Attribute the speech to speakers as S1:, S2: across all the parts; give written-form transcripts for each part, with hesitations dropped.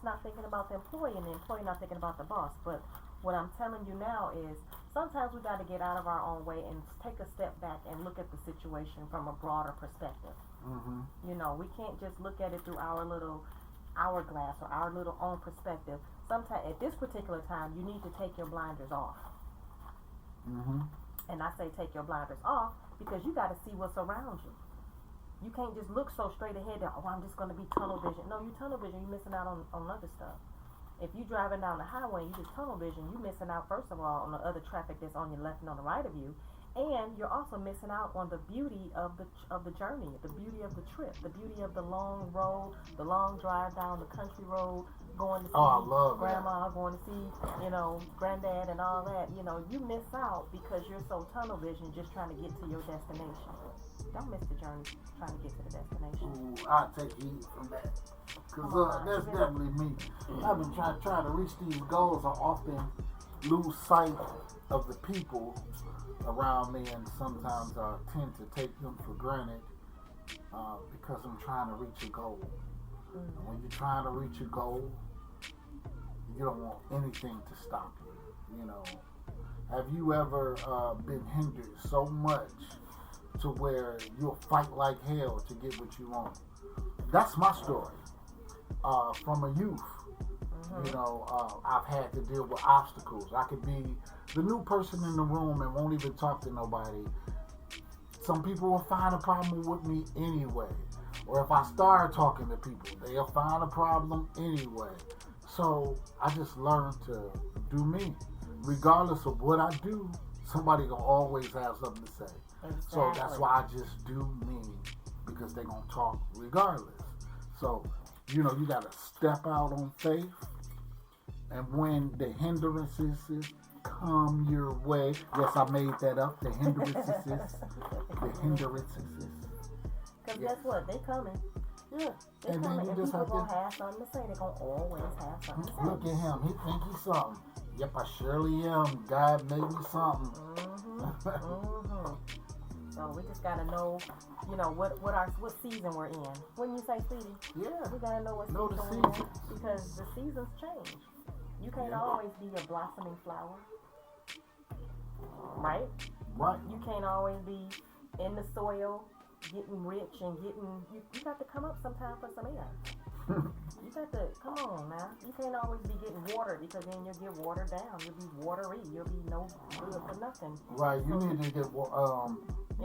S1: not thinking about the employee and the employee not thinking about the boss. But what I'm telling you now is sometimes we got to get out of our own way and take a step back and look at the situation from a broader perspective. You know, we can't just look at it through our little hourglass or our little own perspective. Sometimes at this particular time, you need to take your blinders off. And I say take your blinders off because you got to see what's around you. You can't just look so straight ahead that, oh, I'm just going to be tunnel vision. No, you tunnel vision, you're missing out on other stuff. If you driving down the highway and you just tunnel vision, you're missing out, first of all, on the other traffic that's on your left and on the right of you. And you're also missing out on the beauty of the journey, the beauty of the trip, the beauty of the long road, the long drive down the country road, going to see grandma, going to see, you know, granddad and all that. You know, you miss out because you're so tunnel vision just trying to get to your destination. Don't miss the journey trying to get to the destination.
S2: Ooh, I'll take heed from that. Because that's definitely me. I've been trying to reach these goals. I often lose sight of the people around me, and sometimes I tend to take them for granted because I'm trying to reach a goal. And when you're trying to reach a goal, you don't want anything to stop you. You know, have you ever been hindered so much to where you'll fight like hell to get what you want? That's my story. From a youth, you know, I've had to deal with obstacles. I could be the new person in the room and won't even talk to nobody. Some people will find a problem with me anyway. Or if I start talking to people, they'll find a problem anyway. So I just learned to do me. Regardless of what I do, somebody gonna always have something to say. Exactly. So that's why I just do me, because they gonna talk regardless. So, you know, you gotta step out on faith. And when the hindrances come your way, yes, I made that up. The hindrances.
S1: Because guess what? They coming.
S2: Yeah.
S1: They
S2: and
S1: coming.
S2: then you
S1: And
S2: just
S1: people
S2: have to
S1: gonna have something to say. They're gonna always have something to say.
S2: Look at him. He think he's something. Yep, I surely am. God made me something.
S1: So we just gotta know, you know, what season we're in. Wouldn't you say, sweetie?
S2: Yeah.
S1: We gotta know what season we're in, because the seasons change. You can't always be a blossoming flower, right?
S2: Right.
S1: You can't always be in the soil, getting rich and getting. You got to come up sometime for some air. You got to come on now. You can't always be getting watered, because then you'll get watered down. You'll be watery. You'll be no good for nothing.
S2: Right. You need to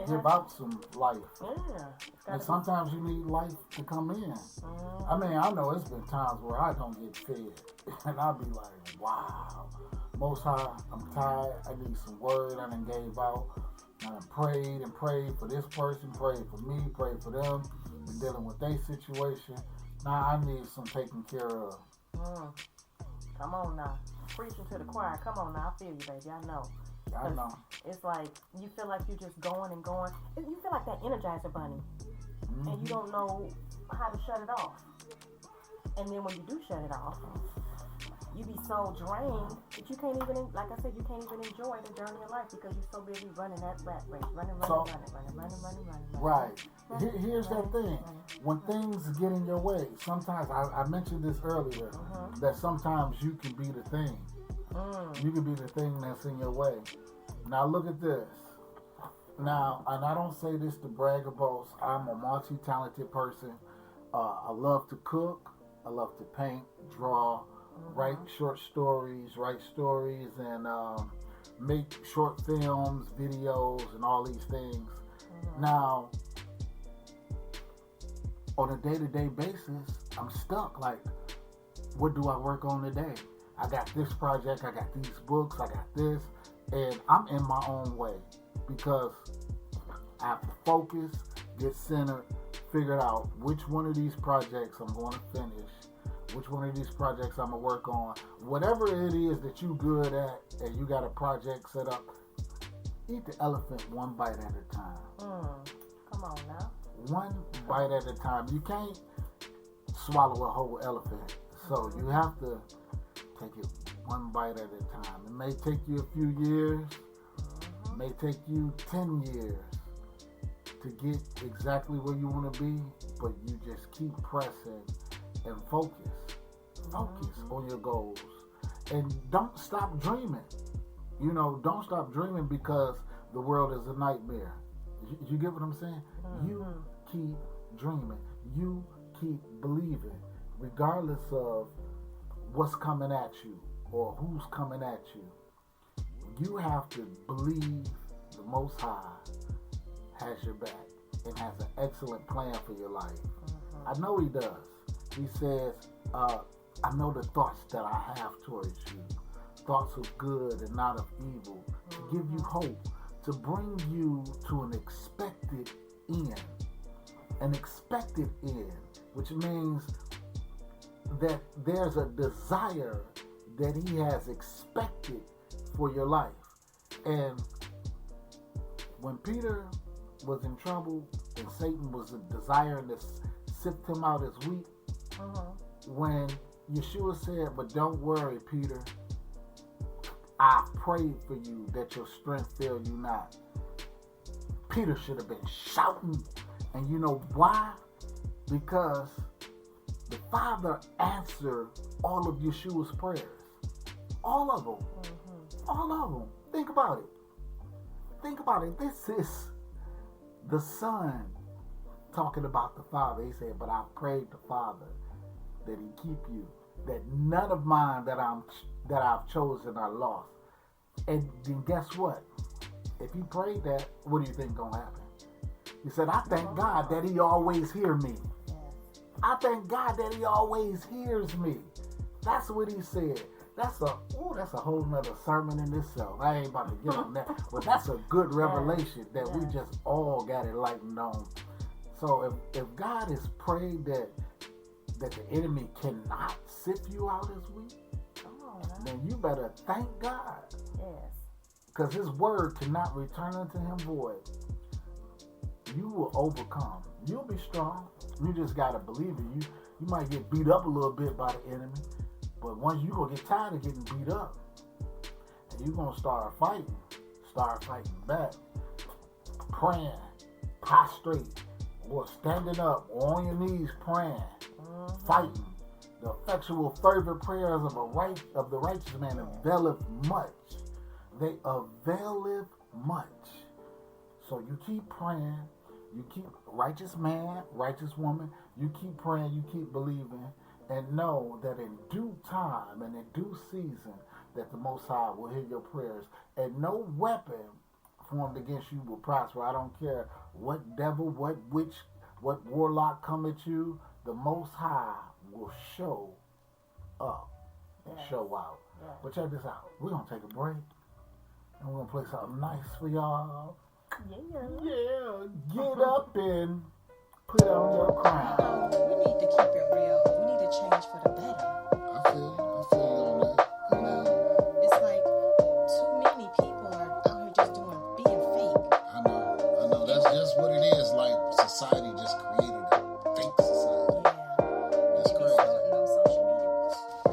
S2: give out some life.
S1: Yeah.
S2: And sometimes you need life to come in. I mean, I know it's been times where I don't get fed. And I'll be like, wow. Most High, I'm tired. I need some word. I done gave out. I done prayed and prayed for this person, prayed for me, prayed for them. Been dealing with their situation. Now I need some taken care of.
S1: Come on now. Preaching to the choir. Come on now. I feel you, baby. I know.
S2: I know.
S1: It's like you feel like you're just going and going. You feel like that Energizer bunny. And you don't know how to shut it off. And then when you do shut it off, you be so drained that you can't even, like I said, you can't even enjoy the journey of life because you're so busy running that rat race. Running.
S2: Right. Here's that thing. When things get in your way, sometimes, I mentioned this earlier, that sometimes you can be the thing. You can be the thing that's in your way. Now look at this. Now, and I don't say this to brag or boast. I'm a multi-talented person. I love to cook. I love to paint, draw, write short stories, and make short films, videos, and all these things. Now, on a day-to-day basis, I'm stuck. Like, what do I work on today? I got this project, I got these books, I got this, and I'm in my own way because I have to focus, get centered, figure out which one of these projects I'm going to finish, which one of these projects I'm going to work on. Whatever it is that you're good at and you got a project set up, eat the elephant one bite at a time.
S1: Come on now.
S2: One bite at a time. You can't swallow a whole elephant, so you have to take it one bite at a time. It may take you a few years, it may take you 10 years to get exactly where you want to be, but you just keep pressing and focus. Focus on your goals. And don't stop dreaming. Don't stop dreaming because the world is a nightmare. You get what I'm saying? You keep dreaming. You keep believing, regardless of what's coming at you or who's coming at you. You have to believe the Most High has your back and has an excellent plan for your life. I know He does. He says, I know the thoughts that I have towards you, thoughts of good and not of evil, to give you hope, to bring you to an expected end. An expected end, which means that there's a desire that He has expected for your life. And when Peter was in trouble and Satan was desiring to sift him out as wheat, when Yeshua said, but don't worry, Peter, I prayed for you that your strength fail you not. Peter should have been shouting. And you know why? Because the Father answered all of Yeshua's prayers. All of them. All of them. Think about it. Think about it. This is the Son talking about the Father. He said, but I prayed the Father that He keep you, that none of mine that I've chosen are lost. And then guess what? If He prayed that, what do you think gonna happen? He said, I thank God that He always hears me. I thank God that He always hears me. That's what He said. That's a whole nother sermon in itself. I ain't about to get on that. But that's a good revelation that we just all got enlightened on. So if God has prayed that the enemy cannot sift you out this week, then you better thank God.
S1: Yes.
S2: Because His word cannot return unto Him void. You will overcome. You'll be strong. You just gotta believe it. You might get beat up a little bit by the enemy, but once you gonna get tired of getting beat up, and you're gonna start fighting back, praying, prostrate, or standing up, or on your knees praying, fighting. The effectual fervent prayers of the righteous man availeth much. They availeth much. So you keep praying, you keep righteous man, righteous woman, you keep praying, you keep believing, and know that in due time and in due season that the Most High will hear your prayers, and no weapon formed against you will prosper. I don't care what devil, what witch, what warlock come at you, the Most High will show up and show out. Yes. But check this out. We're going to take a break, and we're going to play something nice for y'all. Yeah. Get up and put on your crown.
S3: We need to keep it real. We need to change for the better.
S2: I feel you on that.
S3: It's like too many people are out here just being fake.
S2: I know. That's just what it is. Like society just created a fake society.
S3: Yeah.
S2: It's crazy.
S3: On social media.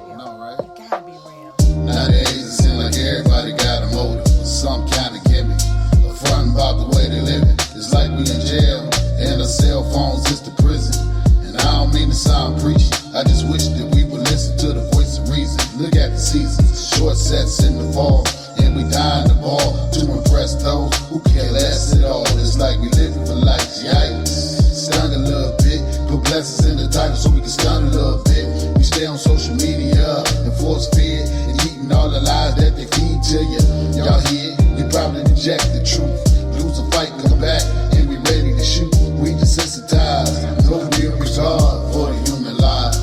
S3: Real.
S2: No, right?
S3: You gotta be real.
S4: Nowadays it seems like everybody got a motive for some kind of gimmick. A front about the way they living. It's like we in jail and our cell phones is the prison. And I don't mean to sound preachy. I just wish that we would listen to the voice of reason. Look at the seasons, short sets in the fall, and we dying the ball to impress those who care less at all. It's like we living for life. Yikes, stun a little bit. Put blessings in the title so we can stun a little bit. We stay on social media and force feed and eating all the lies that they feed to you. Y'all hear? You probably reject the truth. Lose a fight, come back, and we ready to shoot. We desensitized, no real regard for the human life.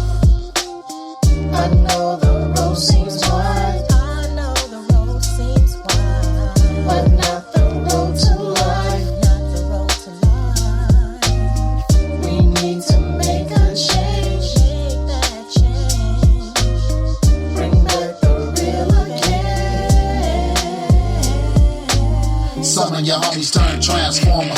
S5: I know the road seems wide,
S3: I know the road seems wide,
S5: but not the road to life.
S3: not the road to life.
S5: We need to make a change,
S3: Make that change.
S5: bring back the real again.
S4: Some of your homies turned transformer.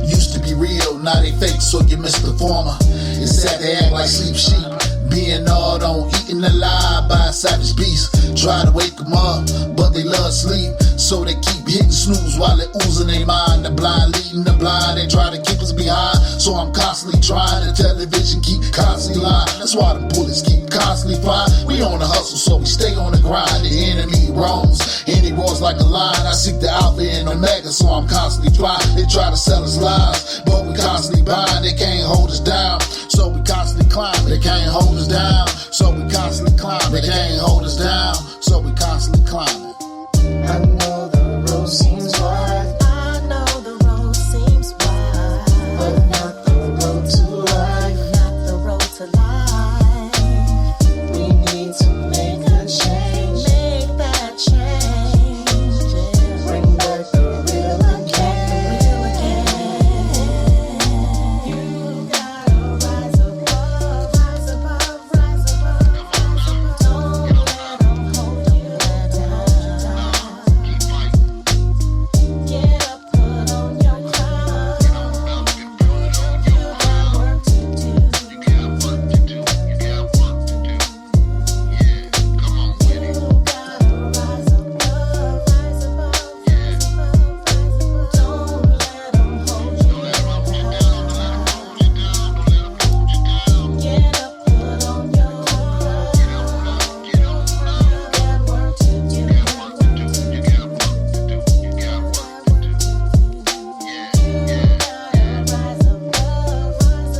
S4: Used to be real, now they fake, so you miss the former. It's sad they act like sleep sheep, being gnawed on, eaten alive by a savage beast. Try to wake them up, but they love sleep, so they keep hitting snooze while they oozing their mind. The blind leading the blind, they try to keep us behind, so I'm constantly trying. The television keep constantly lying, that's why the bullets keep constantly fly. We on the hustle, so we stay on the grind. The enemy roams, and he roars like a lion. I seek the Alpha and Omega, so I'm constantly flying. They try to sell us lies, but we constantly buying. They can't hold us down, so we constantly climb. They can't hold us down, so we constantly climb. They can't hold us down, so we constantly climbing.
S5: I know the road seems wide,
S3: I know the road seems wide,
S5: but not the road to life.
S3: not the road to life.
S5: We need to make a change.
S3: Make that change. Yeah.
S5: Bring back the real again.
S3: You gotta rise above, rise above, rise above, rise above. Don't let them hold you down. Get up, put on your crown. You got work to do. You gotta rise above, rise above, rise above, rise above. Don't let them hold you down. Get up, put on your crown. You got work to do. You gotta rise above, rise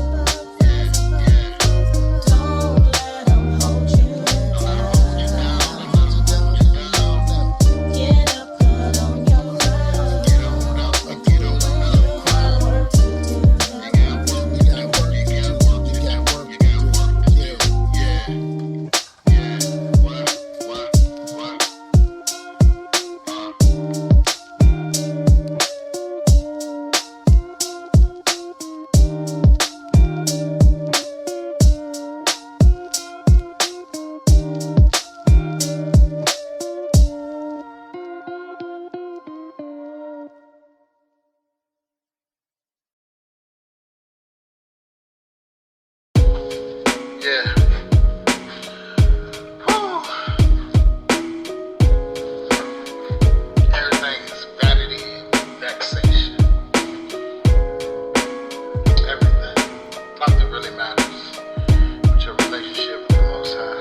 S4: Yeah. Whew. Everything is vanity, vexation. Everything. Nothing really matters but your relationship with the Most High.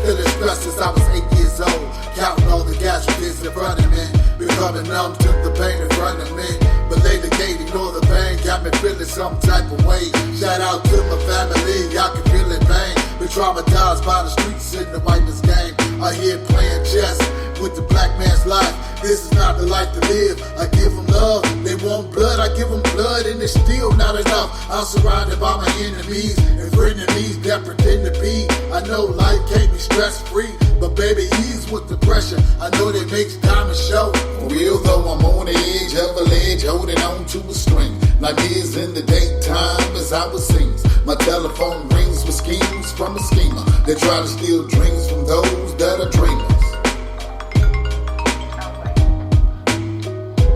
S6: Feeling stressed since I was 8 years old. Counting all the casualties in front of me. Becoming numb to the pain in front of me. But later can't ignore the pain. Got me feeling some type of way. Shout out to my family, y'all can feel it, man. Been traumatized by the streets in the whiteness game. I hear playing chess with the black man's life. This is not the life to live. I give them love, they want blood. I give them blood and it's still not enough. I'm surrounded by my enemies and frenemies that pretend to be. I know life can't be stress free, but baby, ease with the pressure. I know that makes diamonds show.
S4: For real though, I'm on the edge of a ledge, holding on to a string. Like is in the daytime as I was sings. My telephone rings with schemes from a schemer. They try to steal dreams from those that are dreamers.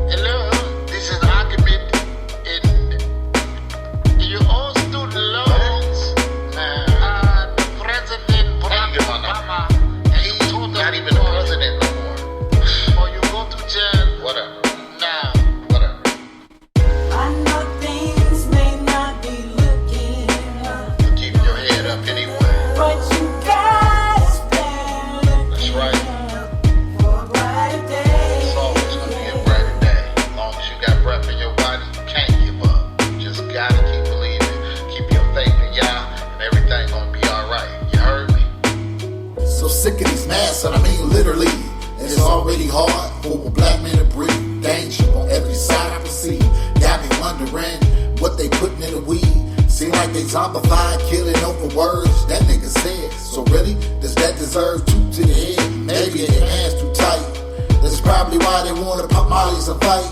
S6: Hello, this is Argument in your own student loans. The President Barack Obama, he's
S4: Not even the president no more.
S6: or you go to jail
S4: Whatever.
S6: now.
S4: Whatever.
S7: I know things may not be looking up,
S4: Keep your head up anyway.
S7: but you gotta stand
S4: That's right.
S7: for a brighter day.
S4: It's always gonna be a brighter day. As long as you got breath in your body, you can't give up. You just gotta keep believing. Keep your faith in Yah, and everything gonna be alright. You heard me?
S6: So sick of these masks, and I mean literally. It's already hard for a black man to breathe. Danger on every side I can see. Got me wondering what they putting in the weed. Seem like they zombified, killing over words. That nigga said. So really, does that deserve two to the head? Maybe their hands too tight. That's probably why they wanna pop mollies and fight.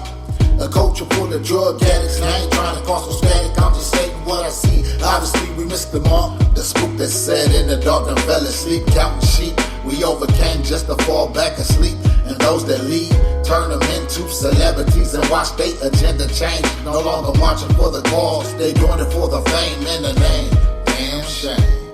S6: A culture full of drug addicts, and I ain't trying to cause no static. I'm just stating what I see. Obviously, we missed the mark. The spook that sat in the dark and fell asleep, counting sheep. We overcame just to fall back asleep. And those that lead, turn them into celebrities and watch their agenda change. No longer marching for the cause, they doing it for the fame and the name. Damn shame.